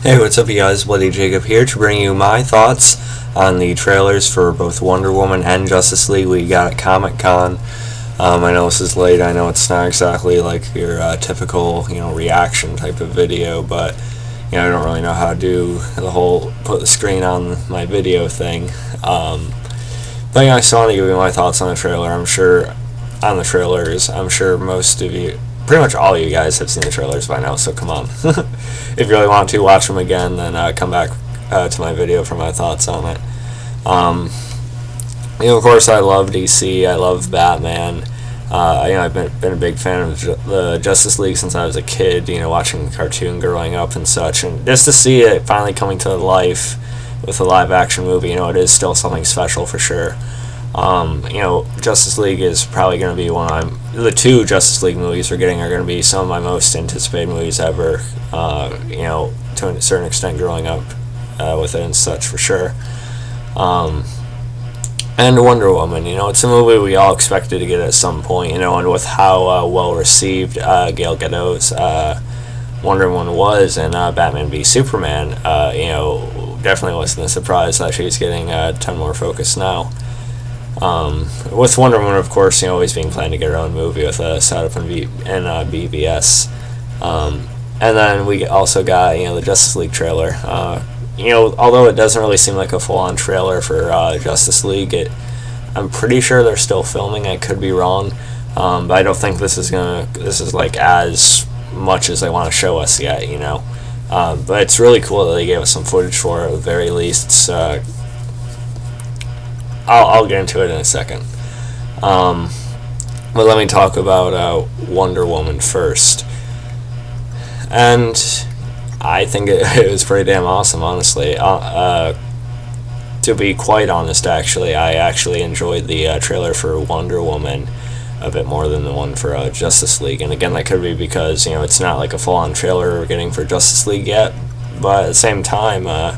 Hey, what's up, you guys? Bloody Jacob here to bring you my thoughts on the trailers for both Wonder Woman and Justice League we got at Comic-Con. I know this is late. I know it's not exactly like your typical, reaction type of video, but I don't really know how to do the whole put the screen on my video thing. But I still want to give you my thoughts on the trailer. I'm sure most of you, pretty much all of you guys, have seen the trailers by now, so come on. If you really want to watch them again, then come back to my video for my thoughts on it. Of course, I love DC. I love Batman. I've been a big fan of the Justice League since I was a kid. Watching the cartoon growing up and such, and just to see it finally coming to life with a live-action movie, it is still something special for sure. Justice League is probably going to be the two Justice League movies we're getting are going to be some of my most anticipated movies ever, to a certain extent growing up with it and such for sure. And Wonder Woman, it's a movie we all expected to get at some point, and with how well received Gal Gadot's Wonder Woman was in Batman v Superman, definitely wasn't a surprise that she's getting a ton more focus now. With Wonder Woman, of course, always being planned to get her own movie with a setup in BVS. And then we also got, the Justice League trailer. Although it doesn't really seem like a full-on trailer for Justice League, I'm pretty sure they're still filming. I could be wrong, but I don't think this is like as much as they want to show us yet. But it's really cool that they gave us some footage for it at the very least. I'll get into it in a second. But let me talk about Wonder Woman first. And I think it was pretty damn awesome, honestly. To be quite honest, actually, I actually enjoyed the trailer for Wonder Woman a bit more than the one for Justice League. And again, that could be because, it's not like a full-on trailer we're getting for Justice League yet. But at the same time,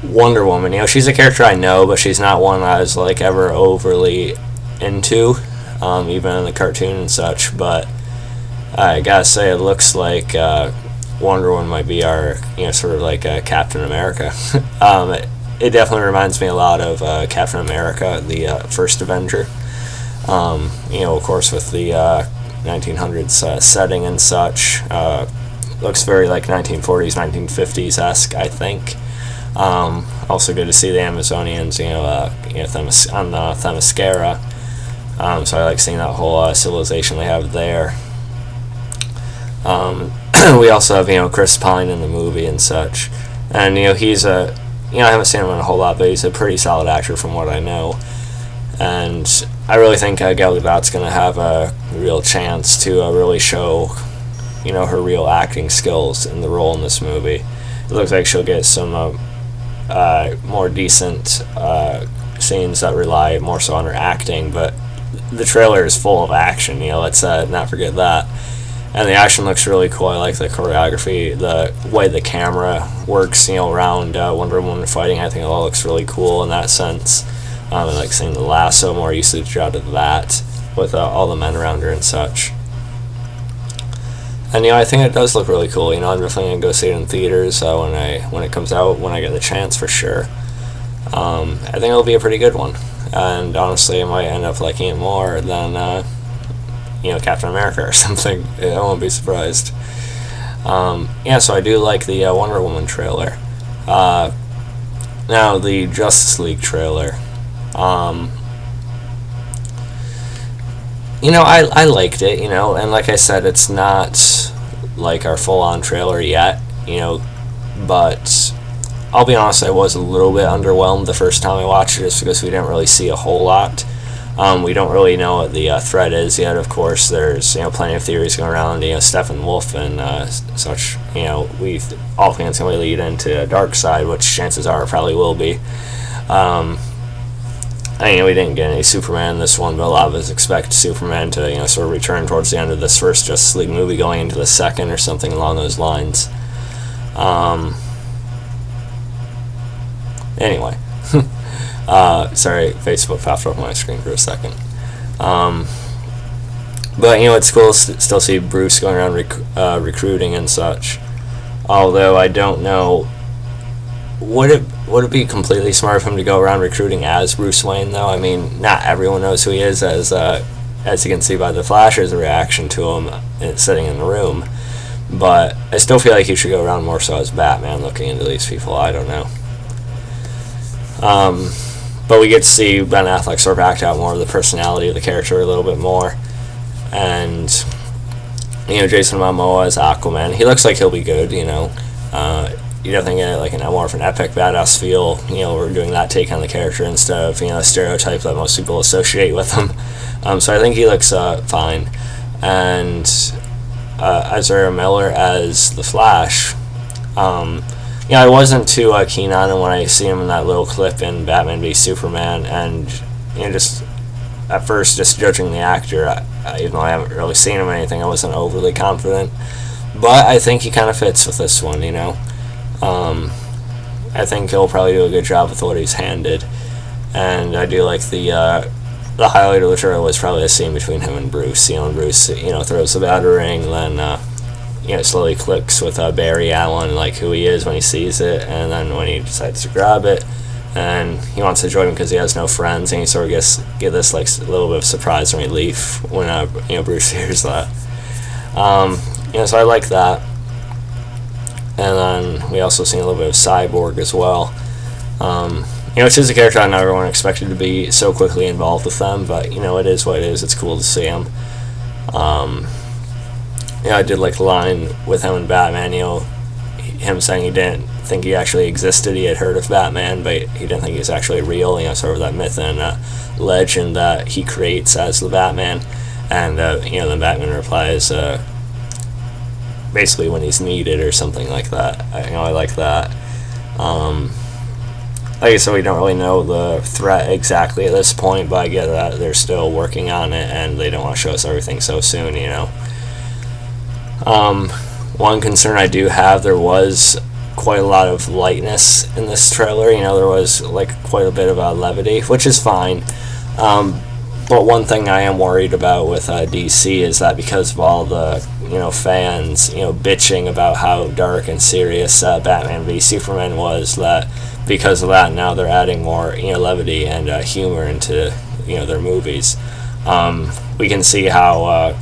Wonder Woman, she's a character I know, but she's not one I was like ever overly into, even in the cartoon and such. But I gotta say, it looks like Wonder Woman might be our, sort of like Captain America. It definitely reminds me a lot of Captain America, the first Avenger. Of course, with the 1900s setting and such. Looks very like 1940s, 1950s-esque, I think. Also good to see the Amazonians, on the Themyscira. So I like seeing that whole civilization they have there. We also have, Chris Pine in the movie and such. And, he's I haven't seen him in a whole lot, but he's a pretty solid actor from what I know. And I really think Gal Gadot's going to have a real chance to really show, her real acting skills in the role in this movie. It looks like she'll get some more decent scenes that rely more so on her acting, but the trailer is full of action, let's not forget that. And the action looks really cool. I like the choreography, the way the camera works, around Wonder Woman fighting. I think it all looks really cool in that sense. I like seeing the lasso, more usage out of that, with all the men around her and such. And I think it does look really cool. I'm definitely gonna go see it in theaters when it comes out, when I get the chance for sure. I think it'll be a pretty good one, and honestly, I might end up liking it more than Captain America or something. I won't be surprised. So I do like the Wonder Woman trailer. Now the Justice League trailer. I liked it, and like I said, it's not like our full-on trailer yet, but I'll be honest, I was a little bit underwhelmed the first time I watched it, just because we didn't really see a whole lot. We don't really know what the threat is yet, of course. There's, plenty of theories going around, Steppenwolf and such, we all think it's going to lead into Darkseid, which chances are it probably will be. We didn't get any Superman in this one, but a lot of us expect Superman to, sort of return towards the end of this first Justice League movie, going into the second or something along those lines. Anyway. Sorry, Facebook popped up on my screen for a second. But, it's cool to still see Bruce going around recruiting and such. Although I don't know, would it be completely smart of him to go around recruiting as Bruce Wayne though? I mean, not everyone knows who he is, as you can see by the Flash's reaction to him sitting in the room. But I still feel like he should go around more so as Batman, looking into these people. I don't know. But we get to see Ben Affleck sort of act out more of the personality of the character a little bit more. And, Jason Momoa as Aquaman, he looks like he'll be good, You definitely get like more of an epic badass feel. We're doing that take on the character instead of, a stereotype that most people associate with him. So I think he looks fine. And Ezra Miller as the Flash, I wasn't too keen on him when I see him in that little clip in Batman v Superman, and just at first just judging the actor, even though I haven't really seen him in anything, I wasn't overly confident. But I think he kind of fits with this one, I think he'll probably do a good job with what he's handed, and I do like the highlight of the trailer was probably a scene between him and Bruce. And Bruce, throws the battering, then it slowly clicks with Barry Allen, like who he is when he sees it, and then when he decides to grab it, and he wants to join him because he has no friends, and he sort of get this like a little bit of surprise and relief when Bruce hears that. So I like that. And then we also seen a little bit of Cyborg as well. Which is a character I never would expected to be so quickly involved with them, but it is what it is. It's cool to see him. I did like the line with him and Batman, him saying he didn't think he actually existed. He had heard of Batman, but he didn't think he was actually real, sort of that myth and legend that he creates as the Batman. And, then Batman replies, basically when he's needed or something like that. I like that. Like I said, we don't really know the threat exactly at this point, but I get that they're still working on it and they don't want to show us everything so soon, One concern I do have, there was quite a lot of lightness in this trailer. There was like quite a bit of levity, which is fine. But one thing I am worried about with DC is that because of all the fans bitching about how dark and serious Batman v Superman was, that because of that now they're adding more levity and humor into their movies. We can see how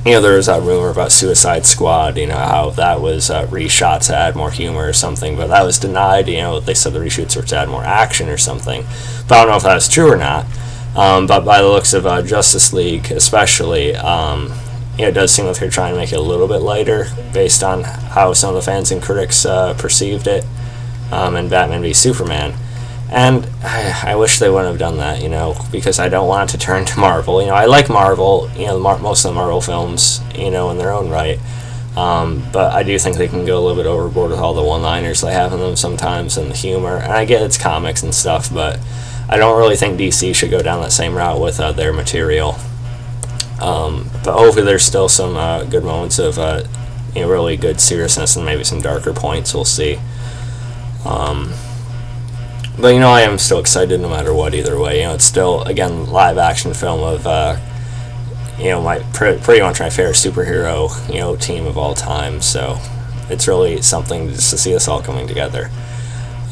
there was that rumor about Suicide Squad, how that was reshot to add more humor or something, but that was denied. They said the reshoots were to add more action or something, but I don't know if that was true or not. But by the looks of Justice League especially, it does seem like they're trying to make it a little bit lighter based on how some of the fans and critics perceived it in Batman v Superman. And I wish they wouldn't have done that, because I don't want it to turn to Marvel. I like Marvel, most of the Marvel films, in their own right. But I do think they can go a little bit overboard with all the one-liners they have in them sometimes and the humor. And I get it's comics and stuff, but I don't really think DC should go down that same route with their material. But hopefully there's still some good moments of really good seriousness and maybe some darker points. We'll see. But I am still excited no matter what either way. It's still, again, live action film of my pretty much my favorite superhero team of all time. So it's really something just to see this all coming together.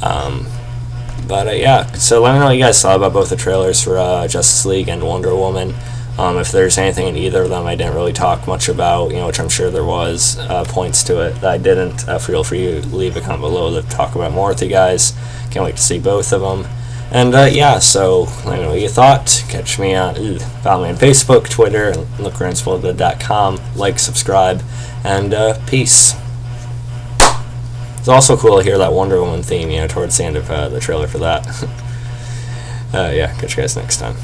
But yeah, so let me know what you guys thought about both the trailers for Justice League and Wonder Woman. If there's anything in either of them I didn't really talk much about, which I'm sure there was points to it that I didn't, feel free to leave a comment below to talk about more with you guys. Can't wait to see both of them. And yeah, so let me know what you thought. Catch me on Facebook, Twitter, and lookgrandsploited.com. Like, subscribe, and peace. It's also cool to hear that Wonder Woman theme, towards the end of the trailer for that. Yeah, catch you guys next time.